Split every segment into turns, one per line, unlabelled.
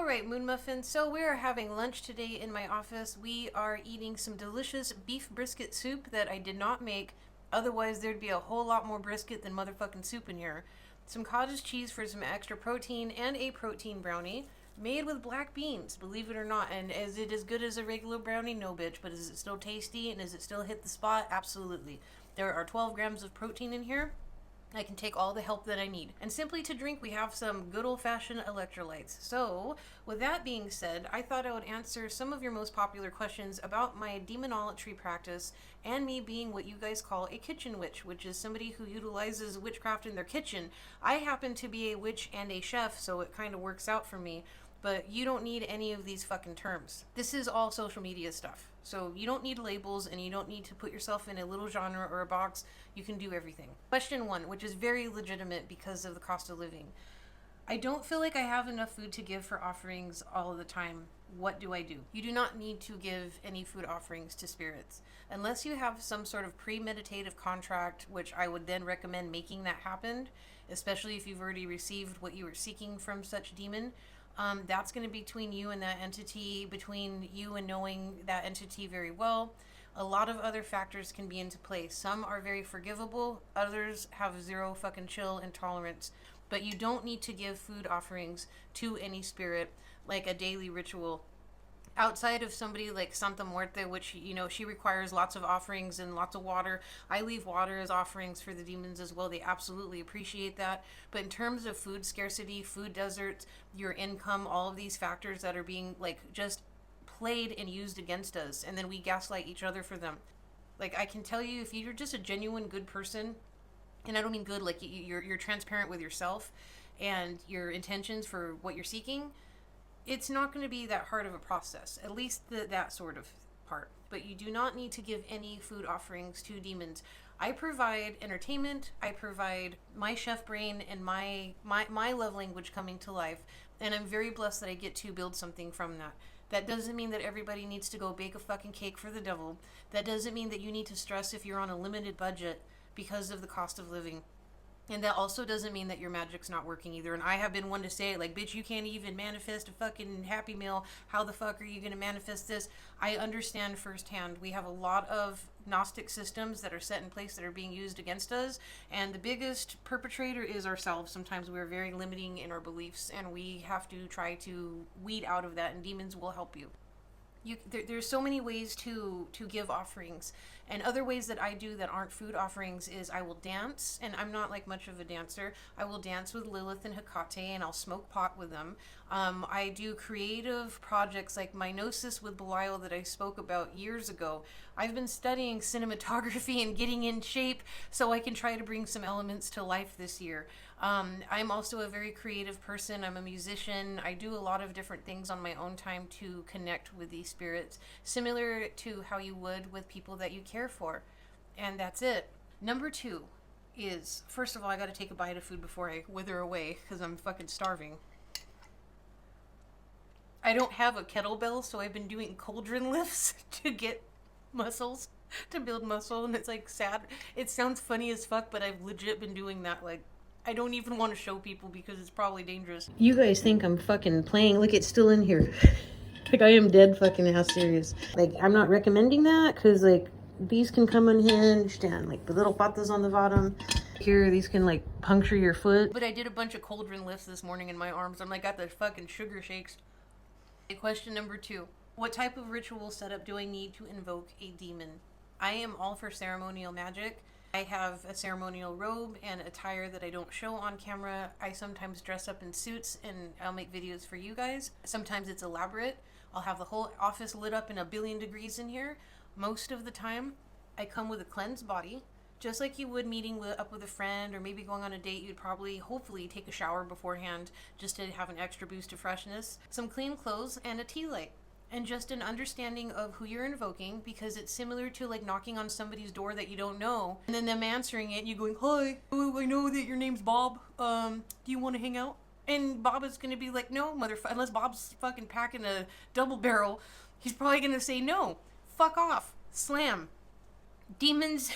Alright, Moon Muffins, so we are having lunch today in my office. We are eating some delicious beef brisket soup that I did not make. Otherwise, there'd be a whole lot more brisket than motherfucking soup in here. Some cottage cheese for some extra protein, and a protein brownie made with black beans, believe it or not. And is it as good as a regular brownie? No, bitch. But is it still tasty, and does it still hit the spot? Absolutely. There are 12 grams of protein in here. I can take all the help that I need. And simply to drink, we have some good old-fashioned electrolytes. So, with that being said, I thought I would answer some of your most popular questions about my demonolatry practice and me being what you guys call a kitchen witch, which is somebody who utilizes witchcraft in their kitchen. I happen to be a witch and a chef, so it kind of works out for me. But you don't need any of these fucking terms. This is all social media stuff. So you don't need labels, and you don't need to put yourself in a little genre or a box. You can do everything. Question 1, which is very legitimate because of the cost of living. I don't feel like I have enough food to give for offerings all of the time. What do I do? You do not need to give any food offerings to spirits. Unless you have some sort of premeditative contract, which I would then recommend making that happen, especially if you've already received what you were seeking from such demon. That's going to be between you and that entity, between you and knowing that entity very well. A lot of other factors can be into play. Some are very forgivable, others have zero fucking chill and tolerance. But you don't need to give food offerings to any spirit like a daily ritual. Outside of somebody like Santa Muerte, which, you know, she requires lots of offerings and lots of water. I leave water as offerings for the demons as well. They absolutely appreciate that. But in terms of food scarcity, food deserts, your income, all of these factors that are being, like, just played and used against us, and then we gaslight each other for them. Like, I can tell you, if you're just a genuine good person, and I don't mean good, like, you're transparent with yourself and your intentions for what you're seeking, it's not going to be that hard of a process, at least that sort of part. But you do not need to give any food offerings to demons. I provide entertainment, I provide my chef brain and my love language coming to life, and I'm very blessed that I get to build something from that. That doesn't mean that everybody needs to go bake a fucking cake for the devil. That doesn't mean that you need to stress if you're on a limited budget because of the cost of living. And that also doesn't mean that your magic's not working either. And I have been one to say, like, bitch, you can't even manifest a fucking Happy Meal. How the fuck are you going to manifest this? I understand firsthand. We have a lot of Gnostic systems that are set in place that are being used against us. And the biggest perpetrator is ourselves. Sometimes we're very limiting in our beliefs, and we have to try to weed out of that, and demons will help you. There's so many ways to give offerings, and other ways that I do that aren't food offerings is I will dance, and I'm not like much of a dancer. I will dance with Lilith and Hecate, and I'll smoke pot with them. I do creative projects like my Gnosis with Belial that I spoke about years ago. I've been studying cinematography and getting in shape so I can try to bring some elements to life this year. I'm also a very creative person. I'm a musician. I do a lot of different things on my own time to connect with these spirits, similar to how you would with people that you care for. And that's it. Number 2 is, first of all, I gotta take a bite of food before I wither away because I'm fucking starving. I don't have a kettlebell, so I've been doing cauldron lifts to get muscles, to build muscle, and it's like sad. It sounds funny as fuck, but I've legit been doing that. Like, I don't even want to show people because it's probably dangerous. You guys think I'm fucking playing. Look, it's still in here. Like, I am dead fucking ass serious. Like, I'm not recommending that because, like, these can come unhinged, and, like, the little patas on the bottom here, these can, like, puncture your foot. But I did a bunch of cauldron lifts this morning in my arms. I'm like, got the fucking sugar shakes. Question number 2. What type of ritual setup do I need to invoke a demon? I am all for ceremonial magic. I have a ceremonial robe and attire that I don't show on camera. I sometimes dress up in suits, and I'll make videos for you guys. Sometimes it's elaborate. I'll have the whole office lit up in 1,000,000,000 degrees in here. Most of the time, I come with a cleansed body. Just like you would meeting up with a friend or maybe going on a date, you'd probably, hopefully, take a shower beforehand just to have an extra boost of freshness. Some clean clothes and a tea light. And just an understanding of who you're invoking, because it's similar to like knocking on somebody's door that you don't know, and then them answering it, you going, "Hi, oh, I know that your name's Bob. Do you want to hang out?" And Bob is going to be like, "No, motherfucker," unless Bob's fucking packing a double barrel, he's probably going to say, "No, fuck off, slam." Demons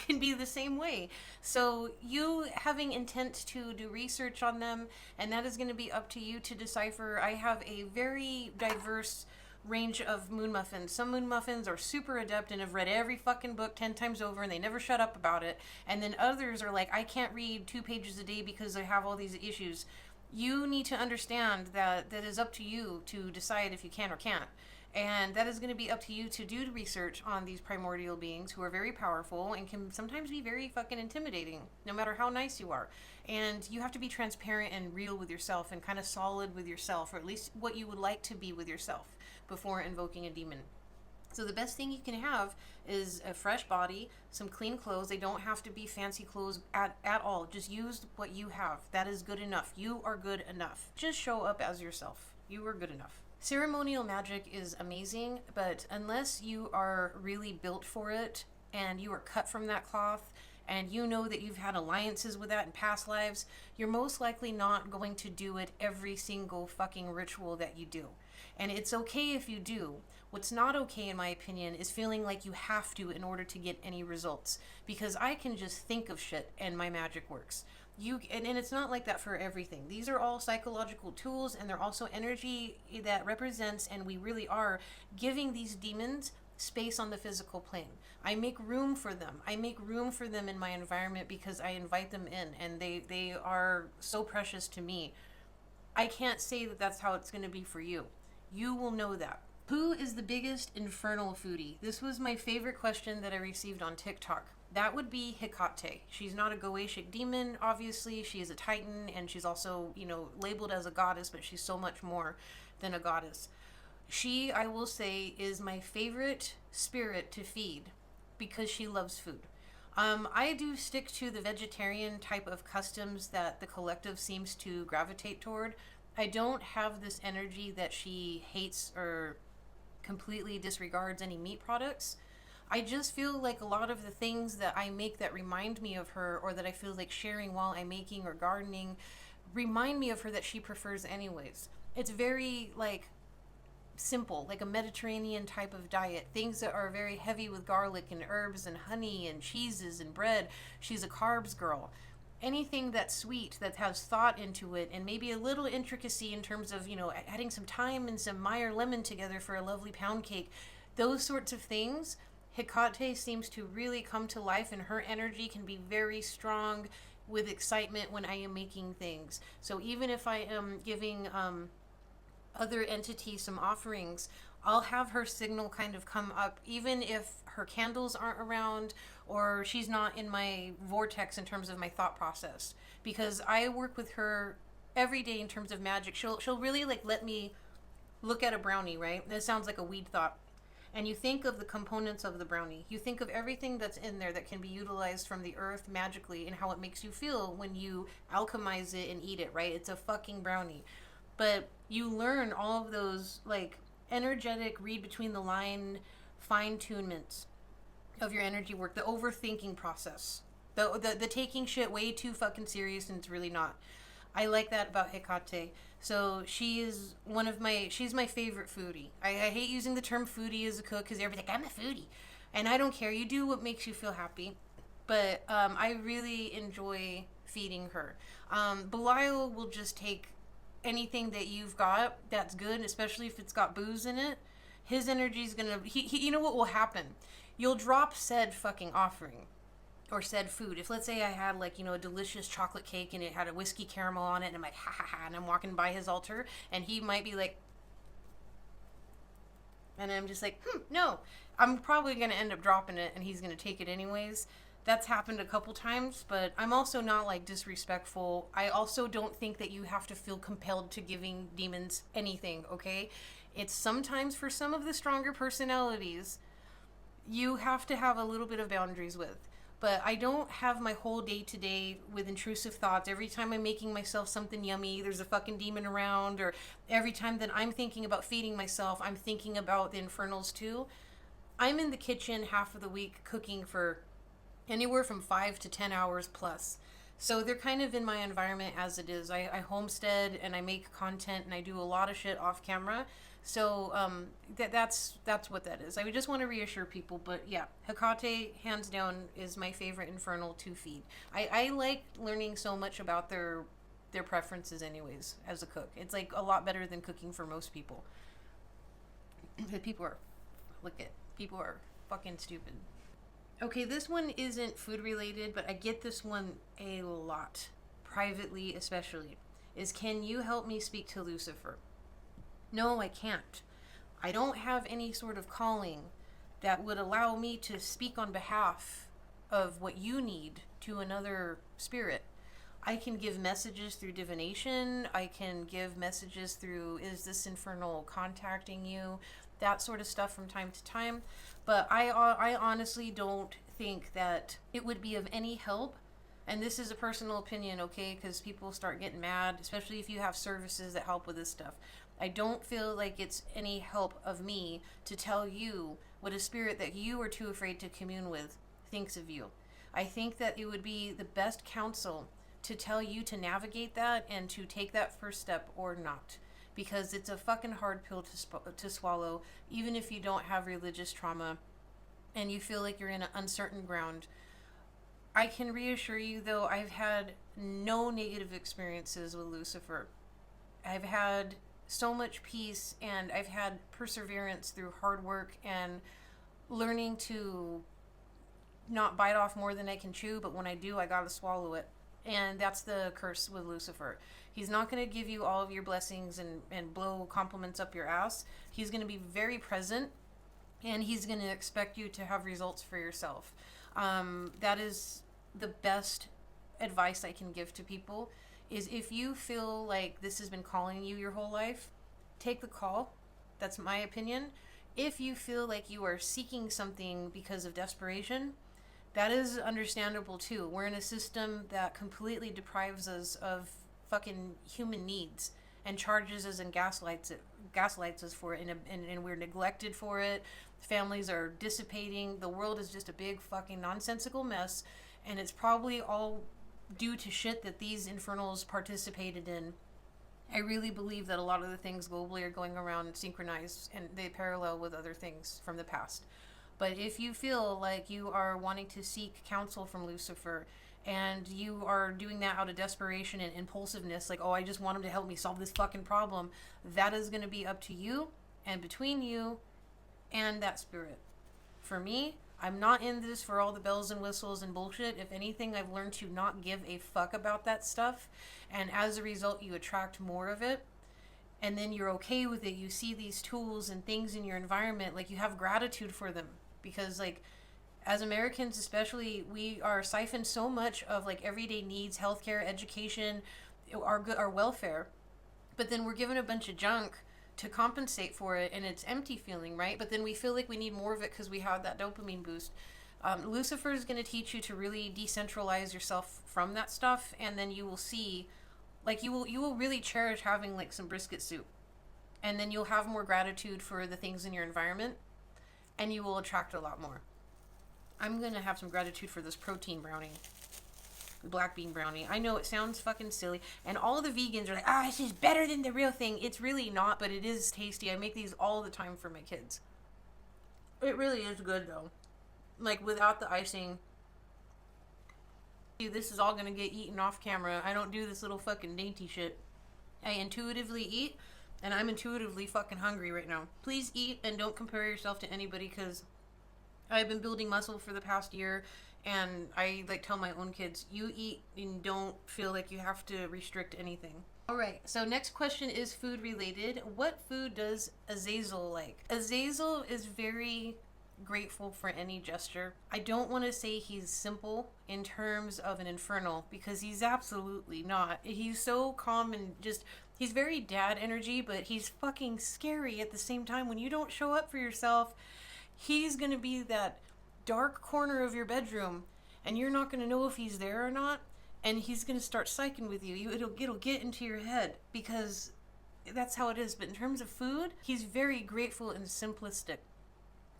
can be the same way. So you having intent to do research on them, and that is going to be up to you to decipher. I have a very diverse range of Moon Muffins. Some Moon Muffins are super adept and have read every fucking book 10 times over and they never shut up about it. And then others are like, I can't read 2 pages a day because I have all these issues. You need to understand that that is up to you to decide if you can or can't. And that is going to be up to you to do research on these primordial beings who are very powerful and can sometimes be very fucking intimidating, no matter how nice you are. And you have to be transparent and real with yourself and kind of solid with yourself, or at least what you would like to be with yourself before invoking a demon. So the best thing you can have is a fresh body, some clean clothes. They don't have to be fancy clothes at all. Just use what you have. That is good enough. You are good enough. Just show up as yourself. You are good enough. Ceremonial magic is amazing, but unless you are really built for it and you are cut from that cloth and you know that you've had alliances with that in past lives, you're most likely not going to do it every single fucking ritual that you do. And it's okay if you do. What's not okay, in my opinion, is feeling like you have to in order to get any results. Because I can just think of shit and my magic works. And it's not like that for everything. These are all psychological tools, and they're also energy that represents, and we really are giving these demons space on the physical plane. I make room for them. I make room for them in my environment because I invite them in, and they are so precious to me. I can't say that that's how it's going to be for you. You will know that. Who is the biggest infernal foodie? This was my favorite question that I received on TikTok. That would be Hecate. She's not a Goetic demon, obviously. She is a titan, and she's also, labeled as a goddess, but she's so much more than a goddess. She, I will say, is my favorite spirit to feed because she loves food. I do stick to the vegetarian type of customs that the collective seems to gravitate toward. I don't have this energy that she hates or completely disregards any meat products. I just feel like a lot of the things that I make that remind me of her, or that I feel like sharing while I'm making or gardening, remind me of her that she prefers anyways. It's very, simple, like a Mediterranean type of diet. Things that are very heavy with garlic and herbs and honey and cheeses and bread. She's a carbs girl. Anything that's sweet, that has thought into it, and maybe a little intricacy in terms of, adding some thyme and some Meyer lemon together for a lovely pound cake. Those sorts of things, Hecate seems to really come to life, and her energy can be very strong with excitement when I am making things. So even if I am giving other entities some offerings, I'll have her signal kind of come up, even if her candles aren't around or she's not in my vortex in terms of my thought process. Because I work with her every day in terms of magic. She'll really let me look at a brownie, right? That sounds like a weed thought. And you think of the components of the brownie. You think of everything that's in there that can be utilized from the earth magically, and how it makes you feel when you alchemize it and eat it, right? It's a fucking brownie. But you learn all of those, energetic, read between the line fine-tunements of your energy work, the overthinking process, the taking shit way too fucking serious, and it's really not. I like that about Hecate. So she's my favorite foodie. I hate using the term foodie as a cook because everybody's like, I'm a foodie. And I don't care. You do what makes you feel happy. But I really enjoy feeding her. Belial will just take anything that you've got that's good, especially if it's got booze in it. His energy's gonna... you know what will happen? You'll drop said fucking offering. Or said food. If, let's say I had, a delicious chocolate cake and it had a whiskey caramel on it, and I'm like, ha ha ha, and I'm walking by his altar, and he might be like, and I'm just like, no. I'm probably going to end up dropping it, and he's going to take it anyways. That's happened a couple times, but I'm also not, disrespectful. I also don't think that you have to feel compelled to giving demons anything, okay? It's sometimes, for some of the stronger personalities, you have to have a little bit of boundaries with. But I don't have my whole day-to-day with intrusive thoughts. Every time I'm making myself something yummy, there's a fucking demon around. Or every time that I'm thinking about feeding myself, I'm thinking about the infernals too. I'm in the kitchen half of the week cooking for anywhere from 5 to 10 hours plus. So they're kind of in my environment as it is. I homestead and I make content and I do a lot of shit off camera. So that's what that is. I would just want to reassure people, but yeah, Hecate hands down is my favorite Infernal to feed. I like learning so much about their preferences anyways as a cook. It's like a lot better than cooking for most people. People are fucking stupid. Okay, this one isn't food related, but I get this one a lot, privately especially, is can you help me speak to Lucifer? No, I can't. I don't have any sort of calling that would allow me to speak on behalf of what you need to another spirit. I can give messages through divination. I can give messages through, is this Infernal contacting you? That sort of stuff from time to time. But I honestly don't think that it would be of any help. And this is a personal opinion, okay? Because people start getting mad, especially if you have services that help with this stuff. I don't feel like it's any help of me to tell you what a spirit that you are too afraid to commune with thinks of you. I think that it would be the best counsel to tell you to navigate that and to take that first step or not. Because it's a fucking hard pill to swallow, even if you don't have religious trauma and you feel like you're in an uncertain ground. I can reassure you, though, I've had no negative experiences with Lucifer. I've had so much peace, and I've had perseverance through hard work and learning to not bite off more than I can chew, but when I do, I gotta swallow it. And that's the curse with Lucifer. He's not going to give you all of your blessings and blow compliments up your ass. He's going to be very present, and he's going to expect you to have results for yourself. That is the best advice I can give to people, is if you feel like this has been calling you your whole life, take the call. That's my opinion. If you feel like you are seeking something because of desperation, that is understandable too. We're in a system that completely deprives us of fucking human needs and charges us and gaslights us for it, and we're neglected for it. Families are dissipating. The world is just a big fucking nonsensical mess, and it's probably all due to shit that these Infernals participated in. I really believe that a lot of the things globally are going around synchronized, and they parallel with other things from the past. But if you feel like you are wanting to seek counsel from Lucifer and you are doing that out of desperation and impulsiveness, like, oh, I just want him to help me solve this fucking problem, that is going to be up to you and between you and that spirit. For me, I'm not in this for all the bells and whistles and bullshit. If anything, I've learned to not give a fuck about that stuff. And as a result, you attract more of it. And then you're okay with it. You see these tools and things in your environment, like you have gratitude for them. Because, like, as Americans especially, we are siphoned so much of, like, everyday needs, healthcare, education, our welfare. But then we're given a bunch of junk to compensate for it, and it's empty feeling, right? But then we feel like we need more of it because we have that dopamine boost. Lucifer is going to teach you to really decentralize yourself from that stuff, and then you will see, like, you will really cherish having, like, some brisket soup. And then you'll have more gratitude for the things in your environment, and you will attract a lot more. I'm going to have some gratitude for this protein brownie. The black bean brownie. I know it sounds fucking silly, and all of the vegans are like, this is better than the real thing. It's really not, but it is tasty. I make these all the time for my kids. It really is good, though. Like, without the icing. This is all going to get eaten off camera. I don't do this little fucking dainty shit. I intuitively eat, and I'm intuitively fucking hungry right now. Please eat and don't compare yourself to anybody, because I've been building muscle for the past year, and I like tell my own kids, you eat and don't feel like you have to restrict anything. Alright, so next question is food related. What food does Azazel like? Azazel is very grateful for any gesture. I don't want to say he's simple in terms of an Infernal, because he's absolutely not. He's so calm and just, he's very dad energy, but he's fucking scary at the same time. When you don't show up for yourself, he's gonna be that dark corner of your bedroom, and you're not gonna know if he's there or not, and he's gonna start psyching with you. It'll get into your head, because that's how it is. But in terms of food, he's very grateful and simplistic.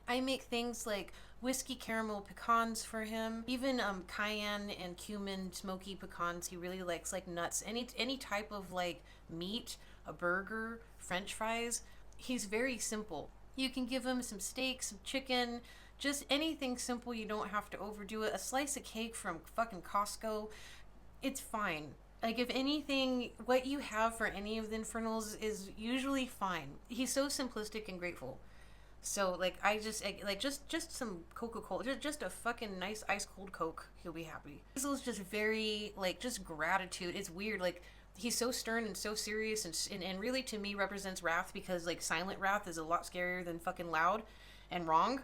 I make things like whiskey caramel pecans for him. Even cayenne and cumin smoky pecans. He really likes like nuts. Any type of like meat, a burger, French fries. He's very simple. You can give him some steak, some chicken, just anything simple. You don't have to overdo it. A slice of cake from fucking Costco. It's fine. Like, if anything, what you have for any of the Infernals is usually fine. He's so simplistic and grateful. So, like, just some Coca-Cola, just a fucking nice ice-cold Coke, he'll be happy. Azazel's just very, like, just gratitude. It's weird, like, he's so stern and so serious and really, to me, represents wrath because, like, silent wrath is a lot scarier than fucking loud and wrong.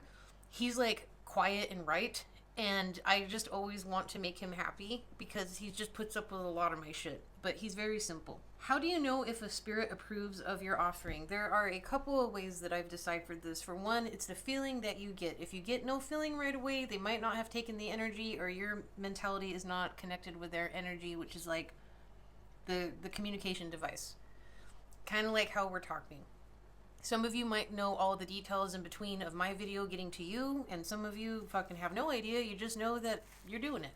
He's, like, quiet and right, and I just always want to make him happy because he just puts up with a lot of my shit. But he's very simple. How do you know if a spirit approves of your offering? There are a couple of ways that I've deciphered this. For one, it's the feeling that you get. If you get no feeling right away, they might not have taken the energy, or your mentality is not connected with their energy, which is like the communication device. Kind of like how we're talking. Some of you might know all the details in between of my video getting to you, and some of you fucking have no idea. You just know that you're doing it.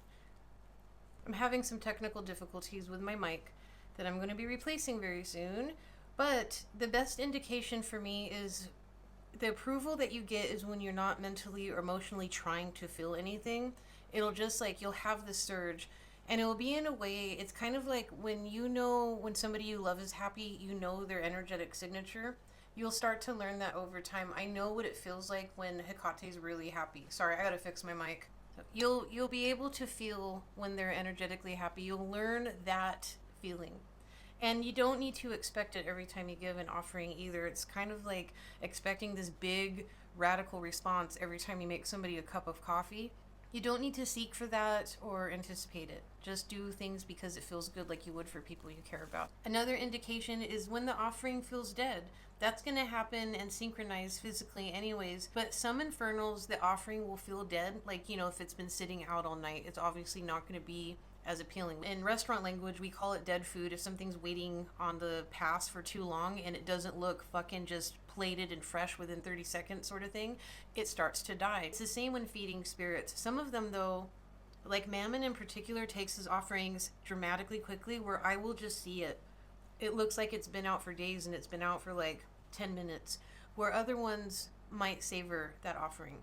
I'm having some technical difficulties with my mic that I'm going to be replacing very soon, but the best indication for me is the approval that you get is when you're not mentally or emotionally trying to feel anything. It'll just like, you'll have the surge, and it'll be in a way, it's kind of like when you know when somebody you love is happy, you know their energetic signature. You'll start to learn that over time. I know what it feels like when Hecate's really happy. Sorry, I gotta fix my mic. You'll be able to feel when they're energetically happy. You'll learn that feeling. And you don't need to expect it every time you give an offering either. It's kind of like expecting this big, radical response every time you make somebody a cup of coffee. You don't need to seek for that or anticipate it. Just do things because it feels good, like you would for people you care about. Another indication is when the offering feels dead. That's going to happen and synchronize physically anyways. But some Infernals, the offering will feel dead. Like, you know, if it's been sitting out all night, it's obviously not going to be as appealing. In restaurant language, we call it dead food. If something's waiting on the pass for too long and it doesn't look fucking just plated and fresh within 30 seconds sort of thing, it starts to die. It's the same when feeding spirits. Some of them, though, like Mammon in particular, takes his offerings dramatically quickly, where I will just see it. It looks like it's been out for days and it's been out for like 10 minutes, where other ones might savor that offering.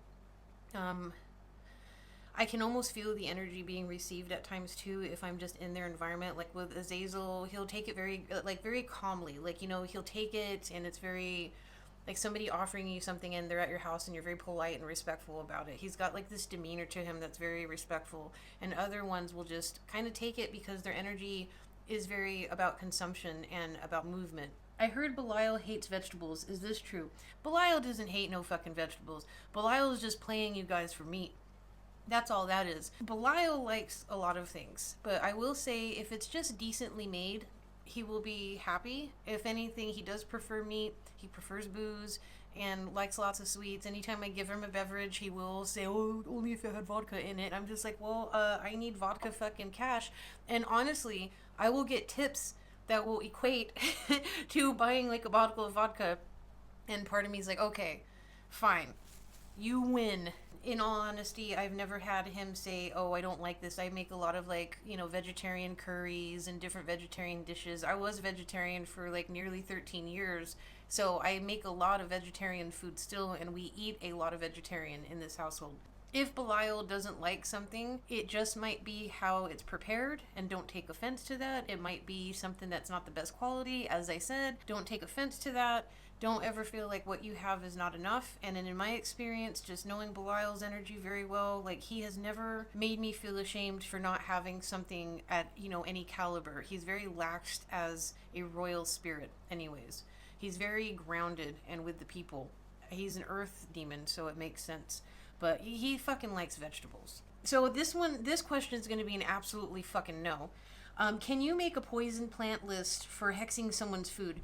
I can almost feel the energy being received at times too if I'm just in their environment. Like with Azazel, he'll take it very calmly. Like, you know, he'll take it and it's very like somebody offering you something and they're at your house and you're very polite and respectful about it. He's got like this demeanor to him that's very respectful. And other ones will just kind of take it because their energy is very about consumption and about movement. I heard Belial hates vegetables. Is this true? Belial doesn't hate no fucking vegetables. Belial is just playing you guys for meat. That's all that is. Belial likes a lot of things, but I will say if it's just decently made, he will be happy. If anything, he does prefer meat. He prefers booze and likes lots of sweets. Anytime I give him a beverage, he will say, oh, only if it had vodka in it. I'm just like, well, I need vodka fucking cash. And honestly, I will get tips that will equate to buying like a bottle of vodka. And part of me is like, okay, fine, you win. In all honesty, I've never had him say, oh, I don't like this. I make a lot of like, you know, vegetarian curries and different vegetarian dishes. I was vegetarian for like nearly 13 years. So I make a lot of vegetarian food still, and we eat a lot of vegetarian in this household. If Belial doesn't like something, it just might be how it's prepared, and don't take offense to that. It might be something that's not the best quality. As I said, don't take offense to that. Don't ever feel like what you have is not enough. And in my experience, just knowing Belial's energy very well, like he has never made me feel ashamed for not having something at, you know, any caliber. He's very laxed as a royal spirit anyways. He's very grounded and with the people. He's an earth demon, so it makes sense. But he fucking likes vegetables. So this question is going to be an absolutely fucking no. Can you make a poison plant list for hexing someone's food?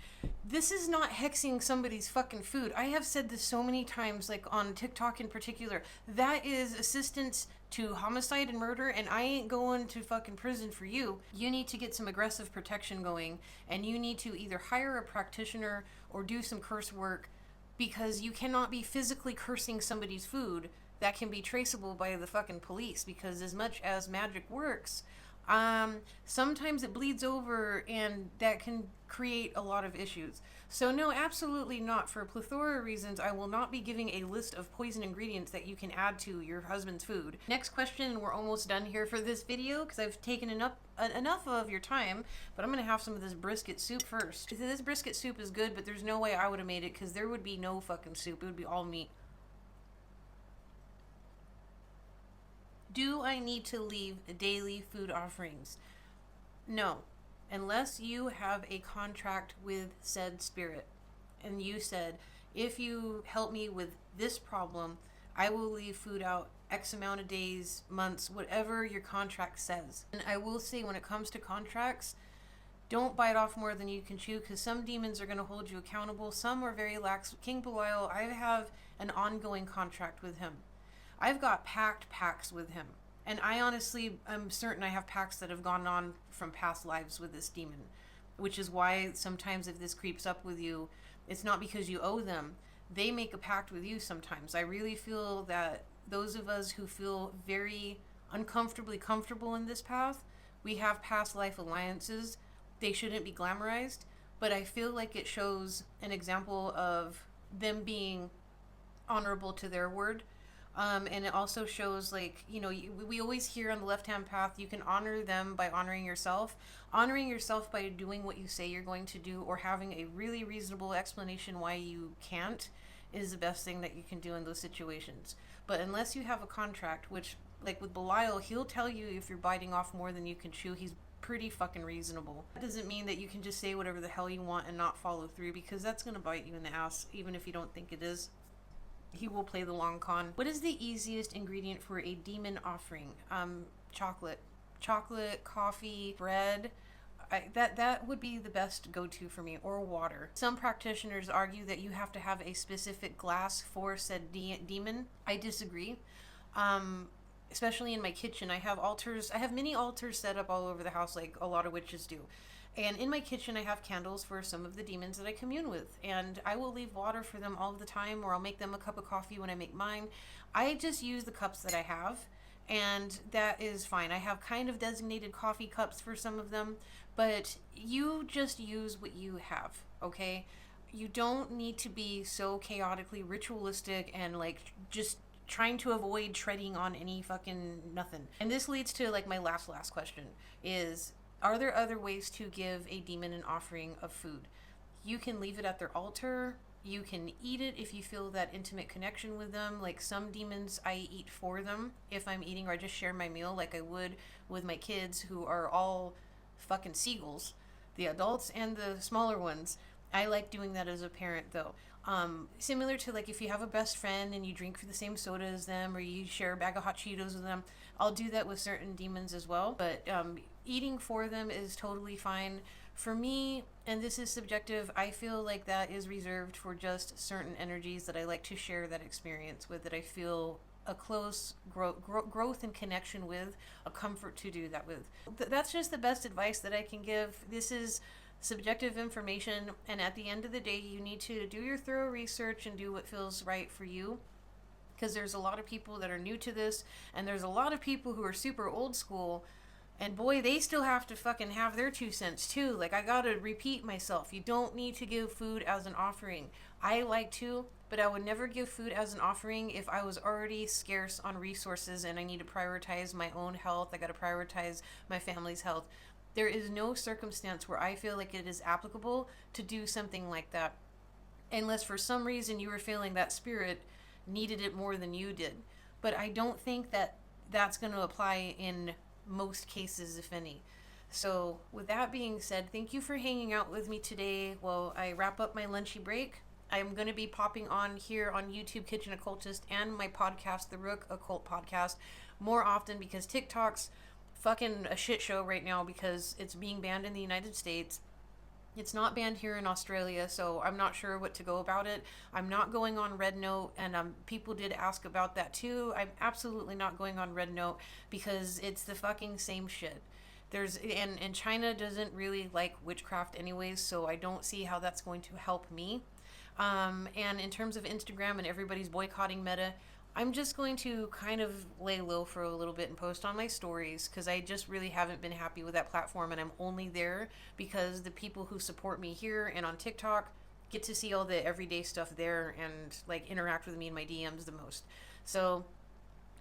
This is not hexing somebody's fucking food. I have said this so many times, like on TikTok in particular. That is assistance to homicide and murder, and I ain't going to fucking prison for you. You need to get some aggressive protection going, and you need to either hire a practitioner or do some curse work, because you cannot be physically cursing somebody's food that can be traceable by the fucking police, because as much as magic works, sometimes it bleeds over and that can create a lot of issues. So no, absolutely not. For a plethora of reasons, I will not be giving a list of poison ingredients that you can add to your husband's food. Next question, and we're almost done here for this video because I've taken enough of your time, but I'm going to have some of this brisket soup first. This brisket soup is good, but there's no way I would have made it because there would be no fucking soup. It would be all meat. Do I need to leave daily food offerings? No. Unless you have a contract with said spirit and you said, if you help me with this problem, I will leave food out X amount of days, months, whatever your contract says. And I will say, when it comes to contracts, don't bite off more than you can chew, because some demons are going to hold you accountable. Some are very lax. King Belial, I have an ongoing contract with him. I've got pacts with him. And I honestly, I'm certain I have pacts that have gone on from past lives with this demon. Which is why sometimes if this creeps up with you, it's not because you owe them. They make a pact with you sometimes. I really feel that those of us who feel very uncomfortably comfortable in this path, we have past life alliances. They shouldn't be glamorized. But I feel like it shows an example of them being honorable to their word. And it also shows, like, you know, we always hear on the left-hand path, you can honor them by honoring yourself. Honoring yourself by doing what you say you're going to do, or having a really reasonable explanation why you can't, is the best thing that you can do in those situations. But unless you have a contract, which, like with Belial, he'll tell you if you're biting off more than you can chew. He's pretty fucking reasonable. That doesn't mean that you can just say whatever the hell you want and not follow through, because that's going to bite you in the ass, even if you don't think it is. He will play the long con. What is the easiest ingredient for a demon offering? Chocolate, coffee, bread. That would be the best go-to for me, or water. Some practitioners argue that you have to have a specific glass for said demon. I disagree. Especially in my kitchen, I have altars. I have many altars set up all over the house, like a lot of witches do. And in my kitchen, I have candles for some of the demons that I commune with. And I will leave water for them all the time, or I'll make them a cup of coffee when I make mine. I just use the cups that I have, and that is fine. I have kind of designated coffee cups for some of them, but you just use what you have, okay? You don't need to be so chaotically ritualistic and, like, just trying to avoid treading on any fucking nothing. And this leads to, like, my last question is, are there other ways to give a demon an offering of food? You can leave it at their altar. You can eat it if you feel that intimate connection with them. Like some demons, I eat for them if I'm eating, or I just share my meal like I would with my kids, who are all fucking seagulls, the adults and the smaller ones. I like doing that as a parent, though. Similar to, like, if you have a best friend and you drink the same soda as them, or you share a bag of hot Cheetos with them, I'll do that with certain demons as well. But eating for them is totally fine. For me, and this is subjective, I feel like that is reserved for just certain energies that I like to share that experience with, that I feel a close growth and connection with, a comfort to do that with. That's just the best advice that I can give. This is subjective information, and at the end of the day, you need to do your thorough research and do what feels right for you, because there's a lot of people that are new to this, and there's a lot of people who are super old school, and boy, they still have to fucking have their 2 cents too. Like, I gotta repeat myself, you don't need to give food as an offering. I like to, but I would never give food as an offering if I was already scarce on resources and I need to prioritize my own health. I gotta prioritize my family's health. There is no circumstance where I feel like it is applicable to do something like that, unless for some reason you were feeling that spirit needed it more than you did. But I don't think that that's going to apply in most cases, if any. So with that being said, thank you for hanging out with me today while I wrap up my lunchy break. I'm going to be popping on here on YouTube Kitchen Occultist and my podcast, The Rook Occult Podcast, more often, because TikTok's fucking a shit show right now because it's being banned in the United States. It's not banned here in Australia, so I'm not sure what to go about it. I'm not going on Red Note, and people did ask about that too. I'm absolutely not going on Red Note because it's the fucking same shit. And China doesn't really like witchcraft anyways, so I don't see how that's going to help me. And in terms of Instagram and everybody's boycotting Meta, I'm just going to kind of lay low for a little bit and post on my stories because I just really haven't been happy with that platform, and I'm only there because the people who support me here and on TikTok get to see all the everyday stuff there and like interact with me in my DMs the most. So,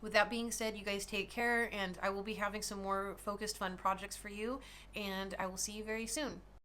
with that being said, you guys take care, and I will be having some more focused, fun projects for you, and I will see you very soon.